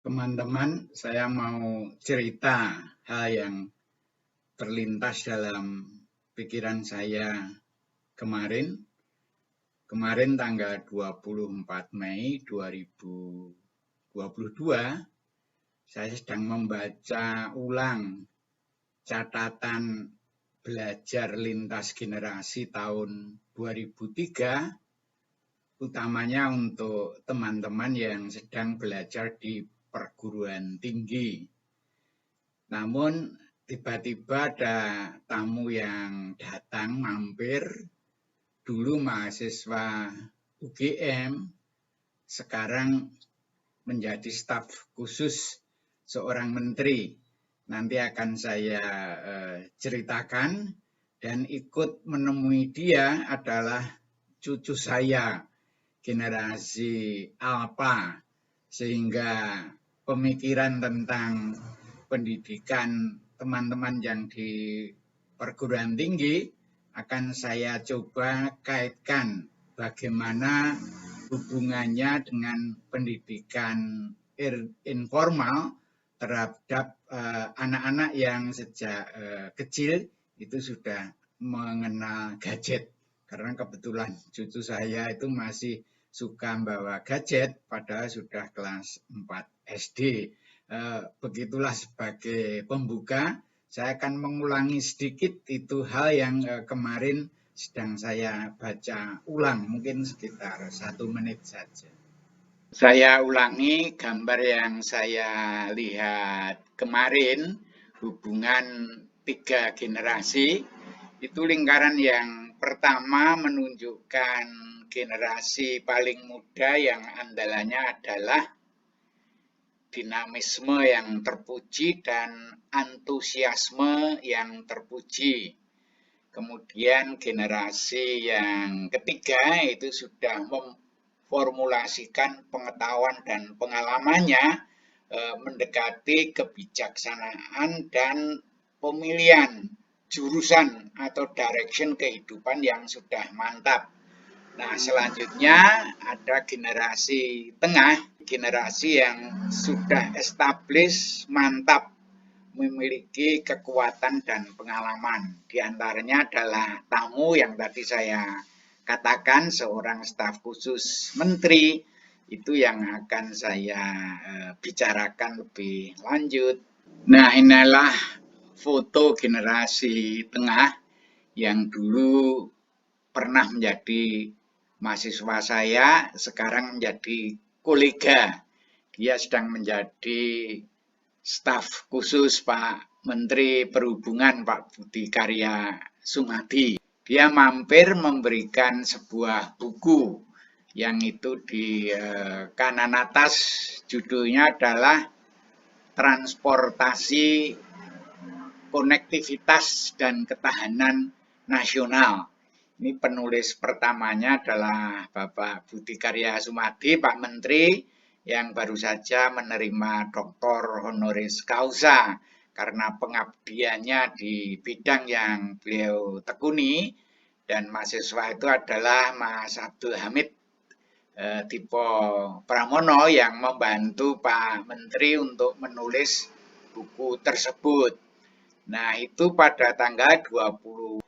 Teman-teman, saya mau cerita hal yang terlintas dalam pikiran saya kemarin. Kemarin tanggal 24 Mei 2022, saya sedang membaca ulang catatan belajar lintas generasi tahun 2003, utamanya untuk teman-teman yang sedang belajar di perguruan tinggi. Namun tiba-tiba ada tamu yang datang mampir, dulu mahasiswa UGM, sekarang menjadi staf khusus seorang menteri. Nanti akan saya ceritakan, dan ikut menemui dia adalah cucu saya, generasi Alpha, sehingga pemikiran tentang pendidikan teman-teman yang di perguruan tinggi akan saya coba kaitkan bagaimana hubungannya dengan pendidikan informal terhadap anak-anak yang sejak kecil itu sudah mengenal gadget. Karena kebetulan cucu saya itu masih suka bawa gadget padahal sudah kelas 4 SD. Begitulah sebagai pembuka. Saya akan mengulangi sedikit itu hal yang kemarin sedang saya baca ulang, mungkin sekitar 1 menit saja. Saya ulangi gambar yang saya lihat kemarin, hubungan 3 generasi. Itu lingkaran yang pertama menunjukkan generasi paling muda yang andalannya adalah dinamisme yang terpuji dan antusiasme yang terpuji. Kemudian generasi yang ketiga itu sudah memformulasikan pengetahuan dan pengalamannya mendekati kebijaksanaan dan pemilihan jurusan atau direction kehidupan yang sudah mantap. Nah, selanjutnya ada generasi tengah, generasi yang sudah established, mantap, memiliki kekuatan dan pengalaman. Di antaranya adalah tamu yang tadi saya katakan, seorang staf khusus menteri, itu yang akan saya bicarakan lebih lanjut. Nah, inilah foto generasi tengah yang dulu pernah menjadi mahasiswa saya, sekarang menjadi kolega. Dia sedang menjadi staf khusus Pak Menteri Perhubungan Pak Budi Karya Sumadi. Dia mampir memberikan sebuah buku yang itu di kanan atas, judulnya adalah Transportasi, Konektivitas dan Ketahanan Nasional. Ini penulis pertamanya adalah Bapak Budi Karya Sumadi, Pak Menteri, yang baru saja menerima Dr. Honoris Causa karena pengabdiannya di bidang yang beliau tekuni, dan mahasiswa itu adalah Mas Abdul Hamid Dipo Pramono yang membantu Pak Menteri untuk menulis buku tersebut. Nah, itu pada tanggal 24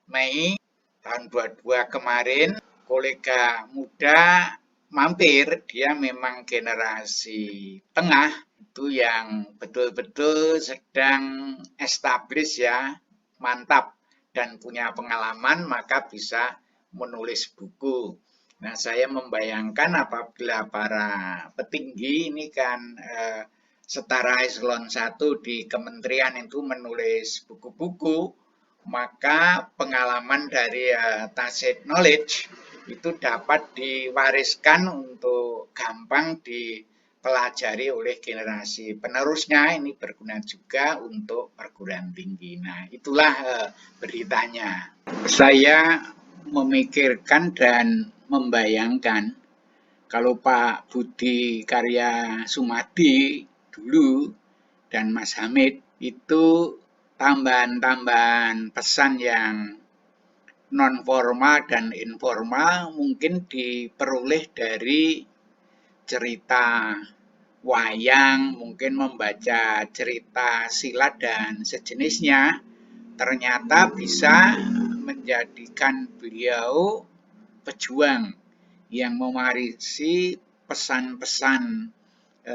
Mei tahun 22 kemarin, kolega muda mampir, dia memang generasi tengah, itu yang betul-betul sedang established ya, mantap, dan punya pengalaman, maka bisa menulis buku. Nah, saya membayangkan apabila para petinggi ini kan setara eselon 1 di kementerian itu menulis buku-buku, maka pengalaman dari tacit knowledge itu dapat diwariskan untuk gampang dipelajari oleh generasi penerusnya. Ini berguna juga untuk perguruan tinggi. Nah, itulah beritanya. Saya memikirkan dan membayangkan kalau Pak Budi Karya Sumadi dulu dan Mas Hamid itu tambahan-tambahan pesan yang non formal dan informal mungkin diperoleh dari cerita wayang, mungkin membaca cerita silat dan sejenisnya, ternyata bisa menjadikan beliau pejuang yang mewarisi pesan-pesan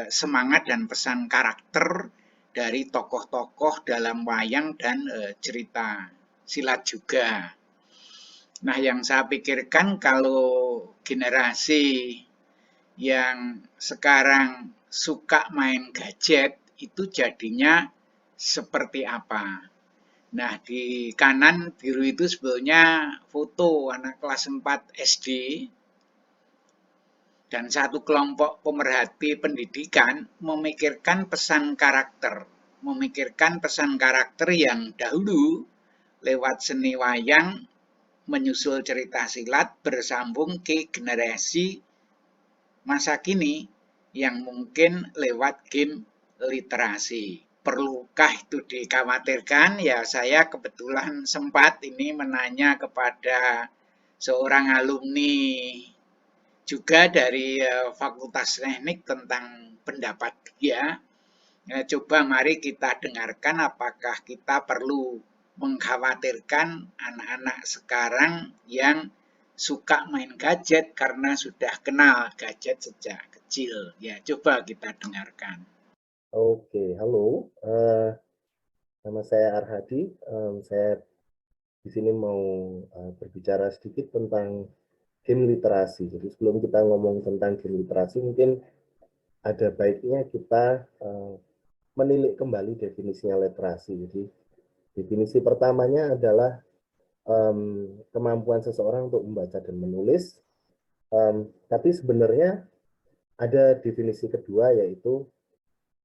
semangat dan pesan karakter dari tokoh-tokoh dalam wayang dan cerita silat juga. Nah, yang saya pikirkan kalau generasi yang sekarang suka main gadget itu jadinya seperti apa. Nah, di kanan biru itu sebetulnya foto anak kelas 4 SD dan satu kelompok pemerhati pendidikan memikirkan pesan karakter. Memikirkan pesan karakter yang dahulu lewat seni wayang menyusul cerita silat bersambung ke generasi masa kini yang mungkin lewat game literasi. Perlukah itu dikhawatirkan? Ya, saya kebetulan sempat ini menanya kepada seorang alumni juga dari Fakultas Teknik tentang pendapat dia. Coba mari kita dengarkan apakah kita perlu mengkhawatirkan anak-anak sekarang yang suka main gadget karena sudah kenal gadget sejak kecil. Ya, coba kita dengarkan. Oke, halo. Nama saya Arhadi. Saya di sini mau berbicara sedikit tentang game literasi. Jadi sebelum kita ngomong tentang game literasi, mungkin ada baiknya kita menilik kembali definisinya literasi. Jadi definisi pertamanya adalah kemampuan seseorang untuk membaca dan menulis. Tapi sebenarnya ada definisi kedua, yaitu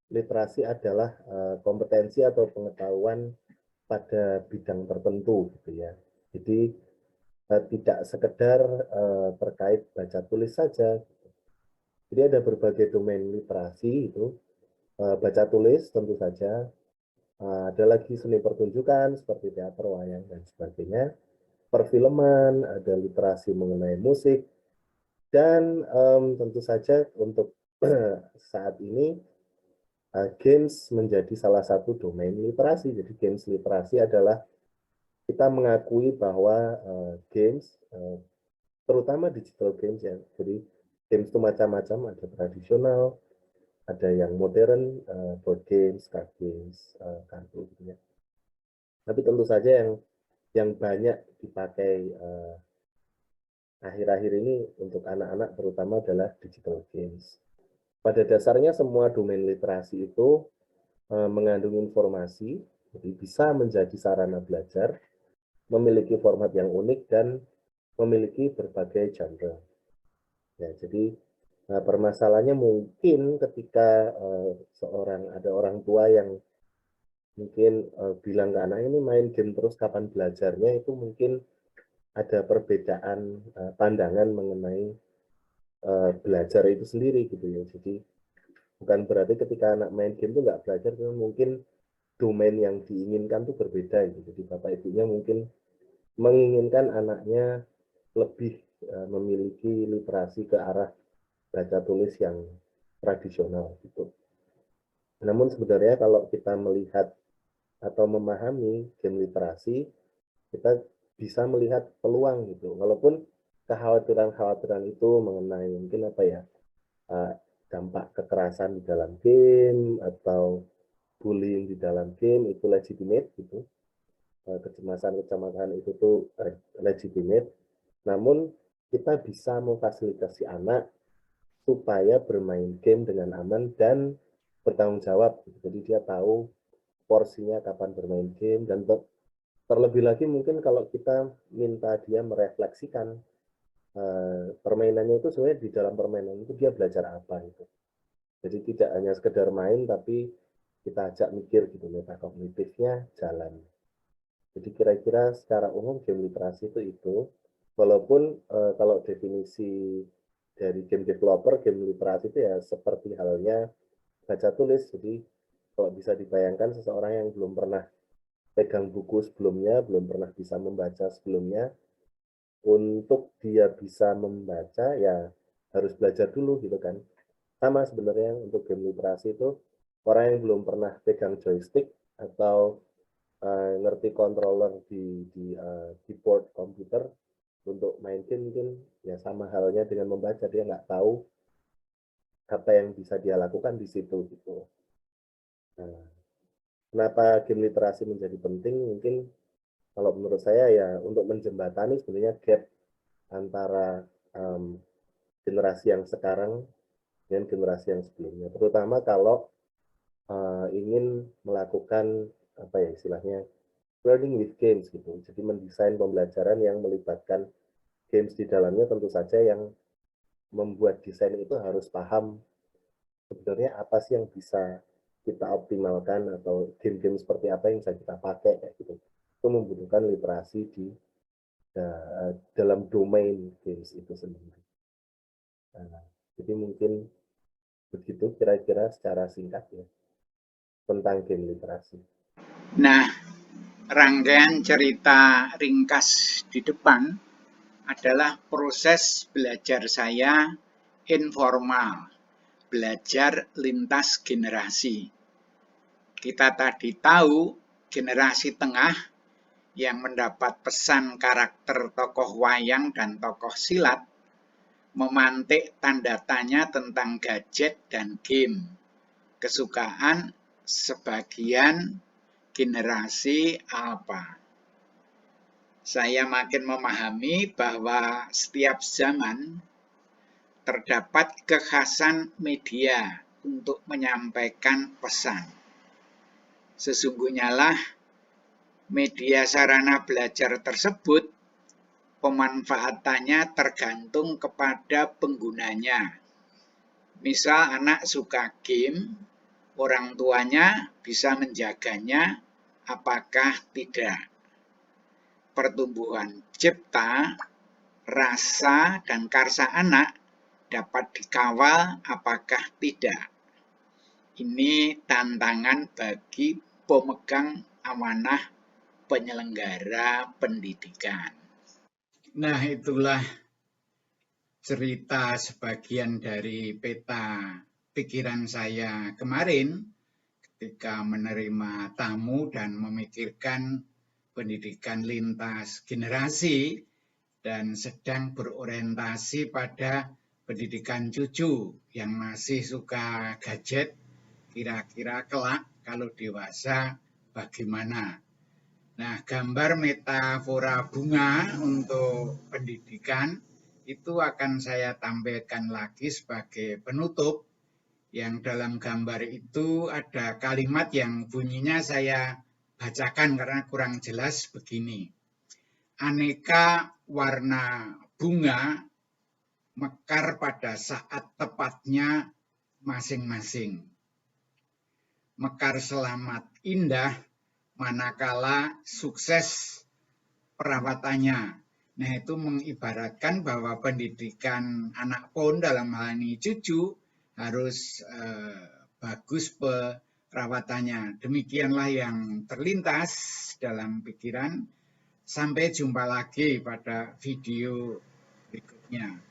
literasi adalah kompetensi atau pengetahuan pada bidang tertentu gitu ya. Jadi tidak sekedar terkait baca tulis saja. Jadi ada berbagai domain literasi itu, baca tulis tentu saja, ada lagi seni pertunjukan seperti teater, wayang dan sebagainya, perfilman, ada literasi mengenai musik, dan tentu saja untuk saat ini games menjadi salah satu domain literasi. Jadi games literasi adalah kita mengakui bahwa games, terutama digital games ya, jadi games itu macam-macam, ada tradisional, ada yang modern, board games, card games, kartu gitu ya. Tapi tentu saja yang banyak dipakai akhir-akhir ini untuk anak-anak terutama adalah digital games. Pada dasarnya semua domain literasi itu mengandung informasi, jadi bisa menjadi sarana belajar, memiliki format yang unik dan memiliki berbagai genre. Ya, jadi permasalahannya mungkin ketika ada orang tua yang mungkin bilang ke anak ini main game terus kapan belajarnya, itu mungkin ada perbedaan pandangan mengenai belajar itu sendiri gitu ya. Jadi bukan berarti ketika anak main game itu nggak belajar, mungkin domain yang diinginkan tuh berbeda gitu. Jadi bapak ibunya mungkin menginginkan anaknya lebih memiliki literasi ke arah baca tulis yang tradisional gitu. Namun sebenarnya kalau kita melihat atau memahami game literasi, kita bisa melihat peluang gitu. Walaupun kekhawatiran-kekhawatiran itu mengenai mungkin apa ya, dampak kekerasan di dalam game atau bullying di dalam game itu legitimate gitu. Kecemasan-kecemasan itu tuh legitimate. Namun kita bisa memfasilitasi anak supaya bermain game dengan aman dan bertanggung jawab. Jadi dia tahu porsinya kapan bermain game, dan terlebih lagi mungkin kalau kita minta dia merefleksikan permainannya itu sebenarnya di dalam permainan itu dia belajar apa gitu. Jadi tidak hanya sekedar main, tapi kita ajak mikir gitu, metakognitifnya jalan. Jadi kira-kira secara umum game literasi itu. Walaupun kalau definisi dari game developer, game literasi itu ya seperti halnya baca tulis. Jadi kalau bisa dibayangkan seseorang yang belum pernah pegang buku sebelumnya, belum pernah bisa membaca sebelumnya, untuk dia bisa membaca ya harus belajar dulu gitu kan. sama sebenarnya untuk game literasi itu orang yang belum pernah pegang joystick atau ngerti controller di keyboard komputer untuk main game mungkin ya sama halnya dengan membaca, dia nggak tahu apa yang bisa dia lakukan di situ gitu. Nah, kenapa game literasi menjadi penting? Mungkin kalau menurut saya ya untuk menjembatani sebenarnya gap antara generasi yang sekarang dengan generasi yang sebelumnya, terutama kalau ingin melakukan apa ya istilahnya learning with games gitu. Jadi mendesain pembelajaran yang melibatkan games di dalamnya, tentu saja yang membuat desain itu harus paham sebenarnya apa sih yang bisa kita optimalkan atau game-game seperti apa yang bisa kita pakai kayak gitu. Itu membutuhkan literasi di dalam domain games itu sendiri. Nah, jadi mungkin begitu kira-kira secara singkat ya tentang game literasi. Nah, rangkaian cerita ringkas di depan adalah proses belajar saya informal, belajar lintas generasi. Kita tadi tahu generasi tengah yang mendapat pesan karakter tokoh wayang dan tokoh silat memantik tanda tanya tentang gadget dan game, kesukaan sebagian generasi apa. Saya makin memahami bahwa setiap zaman terdapat kekhasan media untuk menyampaikan pesan. Sesungguhnya lah media sarana belajar tersebut pemanfaatannya tergantung kepada penggunanya. Misal anak suka game, orang tuanya bisa menjaganya apakah tidak. Pertumbuhan cipta, rasa, dan karsa anak dapat dikawal apakah tidak. Ini tantangan bagi pemegang amanah penyelenggara pendidikan. Nah, itulah cerita sebagian dari peta pikiran saya kemarin ketika menerima tamu dan memikirkan pendidikan lintas generasi dan sedang berorientasi pada pendidikan cucu yang masih suka gadget, kira-kira kelak kalau dewasa bagaimana. Nah, gambar metafora bunga untuk pendidikan itu akan saya tampilkan lagi sebagai penutup, yang dalam gambar itu ada kalimat yang bunyinya saya bacakan karena kurang jelas begini. Aneka warna bunga mekar pada saat tepatnya masing-masing. Mekar selamat indah manakala sukses perawatannya. Nah, itu mengibaratkan bahwa pendidikan anak pun dalam hal ini cucu harus bagus perawatannya. Demikianlah yang terlintas dalam pikiran. Sampai jumpa lagi pada video berikutnya.